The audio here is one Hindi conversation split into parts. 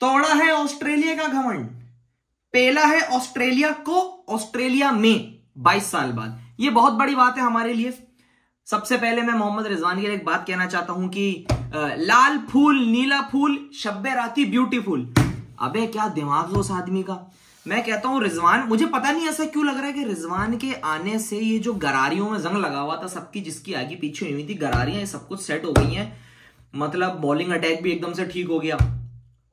तोड़ा है ऑस्ट्रेलिया का घमंड, पेला है ऑस्ट्रेलिया को ऑस्ट्रेलिया में 22 साल बाद। ये बहुत बड़ी बात है हमारे लिए। सबसे पहले मैं मोहम्मद रिजवान के लिए एक बात कहना चाहता हूं कि लाल फूल नीला फूल शब्बे राती ब्यूटीफुल। अबे क्या दिमाग है उस आदमी का। मैं कहता हूं रिजवान, मुझे पता नहीं ऐसा क्यों लग रहा है कि रिजवान के आने से ये जो गरारियों में जंग लगा हुआ था सबकी, जिसकी आगे पीछे हुई थी गरारियां, ये सब कुछ सेट हो गई हैं। मतलब बॉलिंग अटैक भी एकदम से ठीक हो गया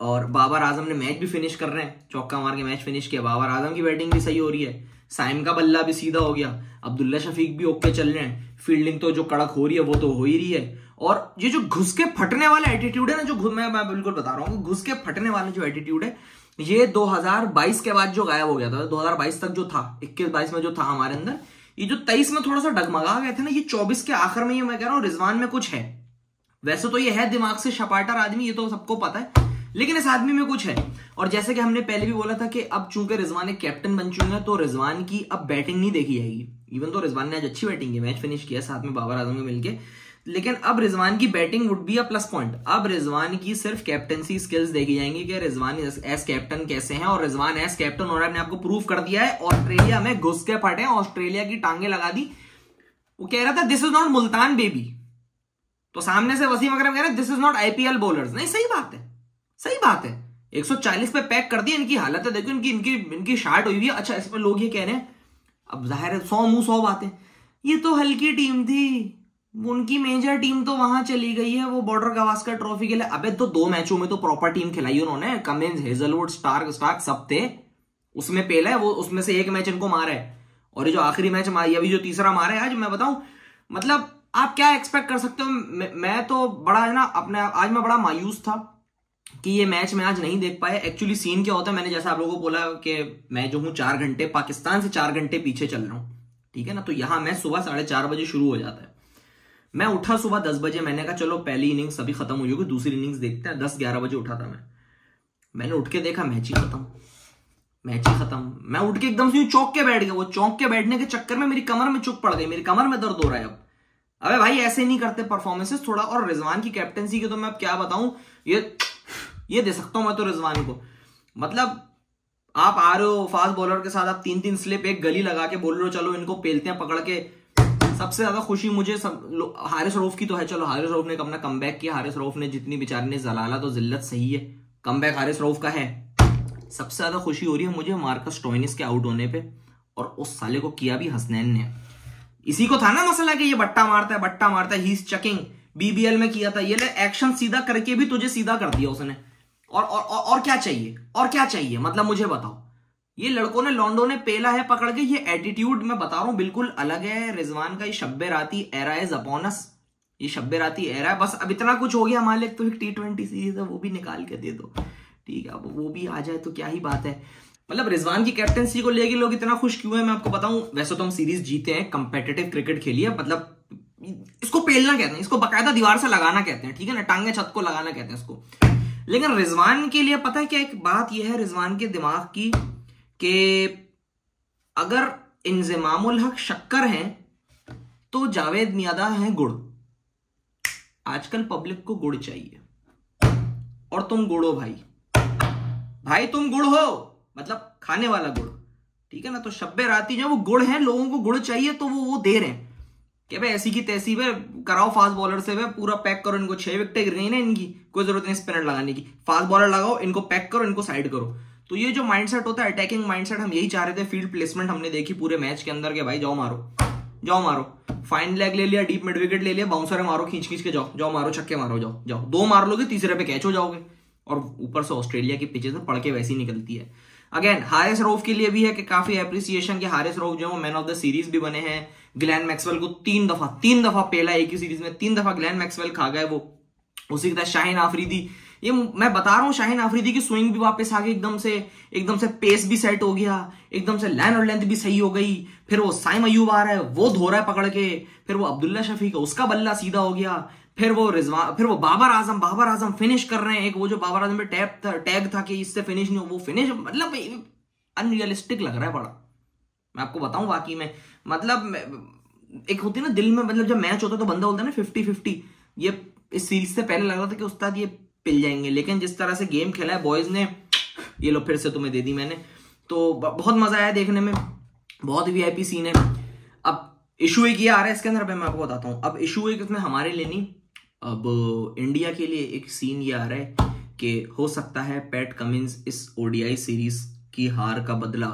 और बाबर आजम ने मैच भी फिनिश कर रहे हैं, चौका मार के मैच फिनिश किया। बाबर आजम की बैटिंग भी सही हो रही है, साइम का बल्ला भी सीधा हो गया, अब्दुल्ला शफीक भी ओके चल रहे हैं, फील्डिंग तो जो कड़क हो रही है वो तो हो ही रही है। और ये जो घुस के फटने वाला एटीट्यूड है ना, जो मैं बिल्कुल बता रहा हूँ, घुस के फटने वाला जो एटीट्यूड है, ये 2022 के बाद जो गायब हो गया था, 2022 तक जो था, 21-22 में जो था हमारे अंदर, ये जो 23 में थोड़ा सा डगमगा गए थे ना, ये 24 के आखिर में, ये मैं कह रहा हूँ रिजवान में कुछ है। वैसे तो ये है दिमाग से शपाटर आदमी, ये तो सबको पता है, लेकिन इस आदमी में कुछ है। और जैसे कि हमने पहले भी बोला था कि अब चूंकि रिजवान एक कैप्टन बन चुके हैं तो रिजवान की अब बैटिंग नहीं देखी जाएगी। इवन तो रिजवान ने आज अच्छी बैटिंग की, मैच फिनिश किया साथ में बाबर आजम के मिलके, लेकिन अब रिजवान की batting would be a plus point. अब रिजवान की सिर्फ कैप्टनसी स्किल्स देखी जाएंगी कि रिजवान एज कैप्टन कैसे हैं, और रिजवान एज कैप्टन उन्होंने अपने आपको प्रूव कर दिया है। ऑस्ट्रेलिया में घुस के फटे, ऑस्ट्रेलिया की टांगे लगा दी। वो कह रहा था this is not Multan baby, तो सामने से वसीम अकरम कह रहे this is not IPL bowlers. नहीं, सही बात है, सही बात है। 140 पे पैक कर दिया। इनकी हालत है देखो, इनकी शार्ट हुई हुई है। अच्छा, इसमें लोग ये कह रहे हैं, अब जाहिर है 100 मुंह 100 बातें, ये तो हल्की टीम थी, उनकी मेजर टीम तो वहां चली गई है वो बॉर्डर गावस्कर ट्रॉफी के लिए। अबे तो 2 मैचों में तो प्रॉपर टीम खिलाई उन्होंने, कमिंस, हेजलवुड, स्टार्क सब थे उसमें। पेला है वो, उसमें से एक मैच इनको मारा है, और ये जो आखिरी मैच मारी, अभी जो तीसरा मारा है आज, मैं बताऊं मतलब आप क्या एक्सपेक्ट कर सकते हो। मैं तो बड़ा है ना अपने, आज मैं बड़ा मायूस था कि ये मैच मैं आज नहीं देख पाया। एक्चुअली सीन क्या होता है, मैंने जैसा आप लोगों को बोला कि मैं जो हूं 4 घंटे पाकिस्तान से 4 घंटे पीछे चल रहा हूं, ठीक है ना। तो यहां मैच सुबह 4:30 बजे शुरू हो जाता है। मैं उठा सुबह 10 बजे, मैंने कहा चलो पहली इनिंग्स अभी खत्म हुई होगी, दूसरी इनिंग्स देखते हैं। 10-11 बजे उठा था मैंने उठ के देखा मैच ही खत्म, मैच ही खत्म। मैं उठ के एकदम से चौंक के बैठ गया। वो चौंक के बैठने के चक्कर में मेरी कमर में चुक पड़ गई, मेरी कमर में दर्द हो रहा है अब। अबे भाई ऐसे नहीं करते परफॉर्मेंसेस थोड़ा। और रिजवान की कैप्टनसी के तो मैं अब क्या बताऊं, ये दे सकता हूं मैं तो रिजवान को। मतलब आप आ रहे हो फास्ट बॉलर के साथ, आप 3-3 स्लिप एक गली लगा के बोल रहे हो चलो इनको पेलते हैं पकड़ के। सबसे ज्यादा खुशी मुझे हारिस रऊफ की तो है। चलो हारिस रऊफ ने अपना कमबैक किया, हारिस रऊफ ने जितनी बेचारे ने जलाला तो जिल्लत सही है, कमबैक हारिस रऊफ का है। सबसे ज्यादा खुशी हो रही है मुझे मार्कस स्टोइनिस के आउट होने पे, और उस साले को किया भी हसनैन ने। इसी को था ना मसला कि ये बट्टा मारता है, ही इज चकिंग। बीबीएल में किया था, ये ले एक्शन सीधा करके भी तुझे सीधा कर दिया उसने। और क्या चाहिए, और क्या चाहिए, मतलब मुझे बताओ। ये लड़कों ने, लॉन्डो ने पेला है पकड़ के। ये एटीट्यूड मैं बता रहा हूं बिल्कुल अलग है रिजवान का। ये शब्बे राती एरा इज अपॉन अस, ये शब्बे राती एरा है। बस अब इतना कुछ हो गया हमारे लिए, तो एक T20 सीरीज है वो भी निकाल के दे दो, ठीक है। अब वो भी आ जाए तो क्या ही बात है। मतलब रिजवान की कैप्टनसी को लेके लोग इतना खुश क्यों है मैं आपको बताऊं। वैसे तो हम सीरीज जीते हैं, कंपेटिटिव क्रिकेट खेली है, मतलब इसको पेलना कहते हैं, इसको बकायदा दीवार से लगाना कहते हैं, ठीक है ना, टांगे छत को लगाना कहते हैं इसको। लेकिन रिजवान के लिए पता है क्या एक बात यह है रिजवान के दिमाग की, कि अगर इंजमामुल हक शक्कर हैं तो जावेद मियादा हैं गुड़। आजकल पब्लिक को गुड़ चाहिए, और तुम गुड़ हो भाई तुम गुड़ हो, मतलब खाने वाला गुड़, ठीक है ना। तो शब्बे राती जो वो गुड़ है, लोगों को गुड़ चाहिए तो वो दे रहे हैं कि भाई ऐसी की तैसी वे कराओ फास्ट बॉलर से, वे पूरा पैक करो इनको। 6 विकेटें गिर रही है ना इनकी, कोई जरूरत नहीं स्पिनर लगाने की, फास्ट बॉलर लगाओ, इनको पैक करो, इनको साइड करो। तो ये जो माइंडसेट होता है अटैकिंग माइंडसेट, हम यही चाह रहे थे। फील्ड प्लेसमेंट हमने देखी पूरे मैच के अंदर के भाई जाओ मारो, फाइन लेग ले लिया, डीप मिड विकेट ले लिया, बाउंसर मारो, खींच के जाओ मारो, छक्के मारो, जाओ 2 मार लोगे, तीसरे पे कैच हो जाओगे। और ऊपर से ऑस्ट्रेलिया की पिचेस पड़ के वैसी निकलती है। अगेन हारिस रऊफ के लिए भी है कि काफी एप्रिसिएशन कि हारिस रऊफ जो मैन ऑफ द सीरीज भी बने हैं। ग्लेन मैक्सवेल को 3 दफा पेला एक ही सीरीज में, 3 दफा ग्लेन मैक्सवेल खा गए वो। उसी के साथ शाहीन आफरीदी, ये मैं बता रहा हूं, शाहीन आफरीदी की स्विंग भी वापस आ गई एकदम से पेस भी सेट हो गया, एकदम से लाइन और लेंथ भी सही हो गई। फिर वो साइम अयूब आ रहा है, वो धो रहा है पकड़ के, फिर वो अब्दुल्ला शफीक है, उसका बल्ला सीधा हो गया, फिर वो बाबर आजम फिनिश कर रहे हैं। एक वो जो बाबर आजम पे टैग था कि इससे फिनिश नहीं हो, वो फिनिश, मतलब अनरियलिस्टिक लग रहा है बड़ा, मैं आपको बताऊं वाकई में। मतलब एक होती है ना दिल में, मतलब जब मैच होता है तो बंदा बोलता है ना 50-50। ये इस सीरीज से पहले लग रहा था कि उस्ताद ये पिल जाएंगे। लेकिन जिस तरह से गेम खेला है बॉयज ने, ये लो फिर से तुम्हें दे दी मैंने, तो बहुत मजा आया देखने में, बहुत वीआईपी सीन है। अब इशू एक ये आ रहा है इसके अंदर, मैं आपको बताता हूँ। अब इशू एक इसमें हमारे लिए नहीं, अब इंडिया के लिए एक सीन ये आ रहा है कि हो सकता है पैट कमिंस इस ओडीआई सीरीज की हार का बदला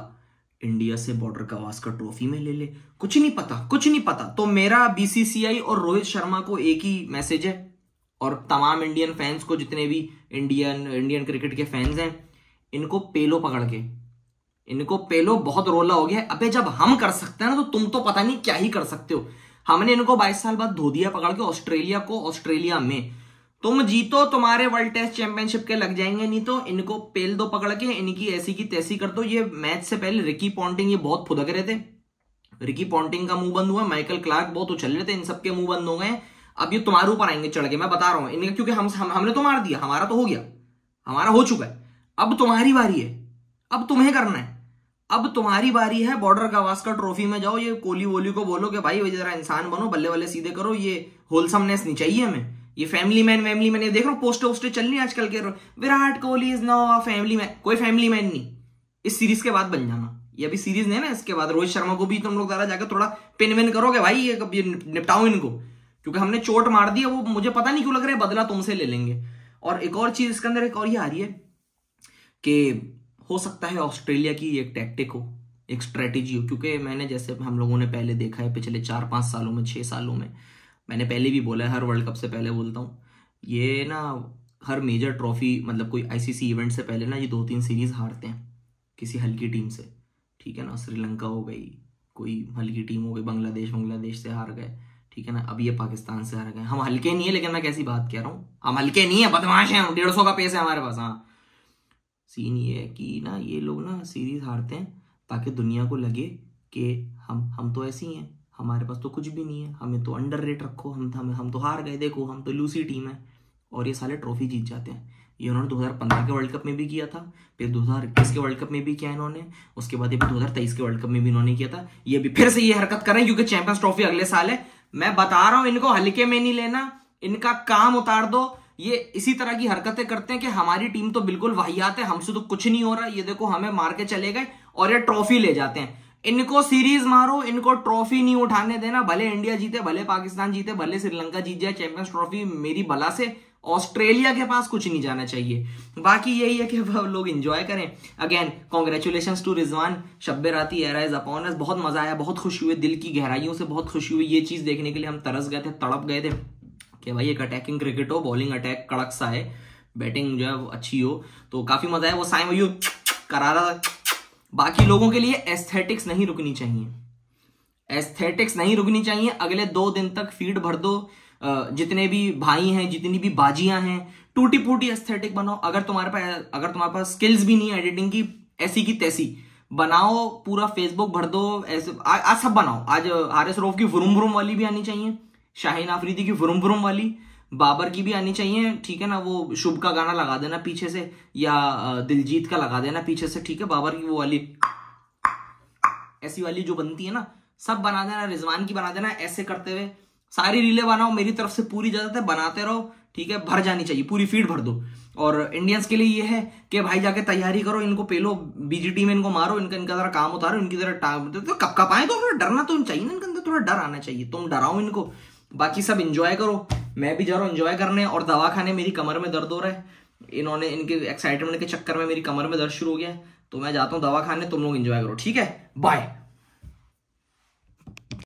इंडिया से बॉर्डर गावस्कर ट्रॉफी में ले ले। कुछ नहीं पता, कुछ नहीं पता। तो मेरा बीसीसीआई और रोहित शर्मा को एक ही मैसेज है, और तमाम इंडियन फैंस को, जितने भी इंडियन क्रिकेट के फैंस हैं, इनको पेलो पकड़ के, इनको पेलो। बहुत रोला हो गया है। अबे जब हम कर सकते हैं ना, तो तुम तो पता नहीं क्या ही कर सकते हो। हमने इनको 22 साल बाद धो दिया पकड़ के ऑस्ट्रेलिया को, ऑस्ट्रेलिया में। तुम जीतो, तुम्हारे वर्ल्ड टेस्ट चैंपियनशिप के लग जाएंगे, नहीं तो इनको पेल दो पकड़ के, इनकी ऐसी की तैसी कर दो। ये मैच से पहले रिकी पॉन्टिंग ये बहुत फुदक रहे थे, रिकी पॉन्टिंग का मुंह बंद हुआ, माइकल क्लार्क बहुत उछल रहे थे, इन सबके मुंह बंद हो गए। अब ये तुम्हारे ऊपर आएंगे चढ़ के, मैं बता रहा हूं इनके, क्योंकि हमने तो मार दिया, हमारा तो हो गया, हमारा हो चुका है। अब तुम्हारी बारी है, अब तुम्हें करना है, अब तुम्हारी बारी है। बॉर्डर गावस्कर ट्रॉफी में जाओ, ये कोहली वोली को बोलो कि भाई जरा इंसान बनो, बल्ले बल्ले सीधे करो, ये होलसमनेस नहीं चाहिए हमें। ये फैमिली मैन ये देख रहा हूं, पोस्टर वोस्टर चल रही है आजकल के, Virat Kohli is now a family man. कोई फैमिली मैन नहीं, इस सीरीज के बाद बन जाना। ये अभी सीरीज नहीं है ना, इसके बाद रोहित शर्मा को भी तुम लोग जरा जाकर थोड़ा पिन विन करोगे भाई, ये निपटाओ इनको, क्योंकि हमने चोट मार दी है। वो मुझे पता नहीं क्यों लग रहा है बदला तुमसे ले लेंगे। और एक और चीज इसके अंदर, एक और ये आ रही है कि हो सकता है ऑस्ट्रेलिया की एक टैक्टिक हो, एक स्ट्रेटेजी हो। क्योंकि मैंने, जैसे हम लोगों ने पहले देखा है पिछले 4-5 सालों में, 6 सालों में, मैंने पहले भी बोला है, हर वर्ल्ड कप से पहले बोलता हूँ, ये ना हर मेजर ट्रॉफी, मतलब कोई आईसीसी इवेंट से पहले ना ये 2-3 सीरीज हारते हैं किसी हल्की टीम से, ठीक है ना। श्रीलंका हो गई, कोई हल्की टीम हो गई, बांग्लादेश से हार गए, ठीक है ना। अब ये पाकिस्तान से हार गए। हम हल्के नहीं है, लेकिन मैं कैसी बात कह रहा हूँ, हम हल्के नहीं है, बदमाश हैं, 150 का पेस है हमारे पास। हाँ, सीन ये है कि ना ये लोग ना सीरीज हारते हैं ताकि दुनिया को लगे कि हम तो ऐसे ही हैं, हमारे पास तो कुछ भी नहीं है, हमें तो अंडर रेट रखो, हम तो हार गए, देखो हम तो लूसी टीम है। और ये साले ट्रॉफी जीत जाते हैं। ये उन्होंने 2015 के वर्ल्ड कप में भी किया था, फिर 2021 के वर्ल्ड कप में भी किया इन्होंने, उसके बाद ये 2023 के वर्ल्ड कप में भी इन्होंने किया था। ये भी फिर से ये हरकत कर रहे हैं, क्योंकि चैंपियंस ट्रॉफी अगले साल है। मैं बता रहा हूं, इनको हल्के में नहीं लेना, इनका काम उतार दो। ये इसी तरह की हरकतें करते हैं कि हमारी टीम तो बिल्कुल वाहियात है, हमसे तो कुछ नहीं हो रहा, ये देखो हमें मार के चले गए, और ये ट्रॉफी ले जाते हैं। इनको सीरीज मारो, इनको ट्रॉफी नहीं उठाने देना। भले इंडिया जीते, भले पाकिस्तान जीते, भले श्रीलंका जीत जाए, चैंपियंस ट्रॉफी मेरी बला से ऑस्ट्रेलिया के पास कुछ नहीं जाना चाहिए। बाकी यही है कि लोग एंजॉय करें। Again congratulations to Rizwan, Shabbe राती एरा इज अपॉन अस। बहुत मजा आया, बहुत खुशी हुई, दिल की गहराइयों से बहुत खुशी हुई। ये चीज देखने के लिए हम तरस गए थे, तड़प गए थे कि भाई एक अटैकिंग क्रिकेट हो, बॉलिंग अटैक कड़क सा है, बैटिंग जो है वो अच्छी हो, तो काफी मजा आया। वो साइम यू करा रहा था। बाकी लोगों के लिए एस्थेटिक्स नहीं रुकनी चाहिए, एस्थेटिक्स नहीं रुकनी चाहिए। अगले 2 दिन तक फीड भर दो, जितने भी भाई हैं, जितनी भी बाजियां हैं, टूटी फूटी एस्थेटिक बनाओ। अगर तुम्हारे पास स्किल्स भी नहीं है एडिटिंग की, ऐसी की तैसी बनाओ, पूरा फेसबुक भर दो ऐसे। आज सब बनाओ। आज हारिस रऊफ की वुरुम वुरुम वाली भी आनी चाहिए, शाहीन आफरीदी की वुरुम वुरुम वाली, बाबर की भी आनी चाहिए, ठीक है ना। वो शुभ का गाना लगा देना पीछे से, या दिलजीत का लगा देना पीछे से, ठीक है। बाबर की वो वाली, ऐसी वाली जो बनती है ना, सब बना देना। रिजवान की बना देना, ऐसे करते हुए सारी रीलें बनाओ। मेरी तरफ से पूरी इजाजत है, बनाते रहो, ठीक है। भर जानी चाहिए, पूरी फीड भर दो। और इंडियंस के लिए ये है कि भाई जाके तैयारी करो, इनको पेलो, बीजीटी में इनको मारो, इनका जरा काम उतारो, इनकी जरा तो कप आए, तो थोड़ा डरना तो चाहिए ना, इनके अंदर थोड़ा डर आना चाहिए। तुम डराओ इनको, बाकी सब एंजॉय करो। मैं भी जा रहा हूँ एंजॉय करने। और दवा खाने, मेरी कमर में दर्द हो रहा है, इन्होंने इनके एक्साइटमेंट के चक्कर में मेरी कमर में दर्द शुरू हो गया है, तो मैं जाता हूँ दवा खाने। तुम लोग एंजॉय करो, ठीक है। बाय।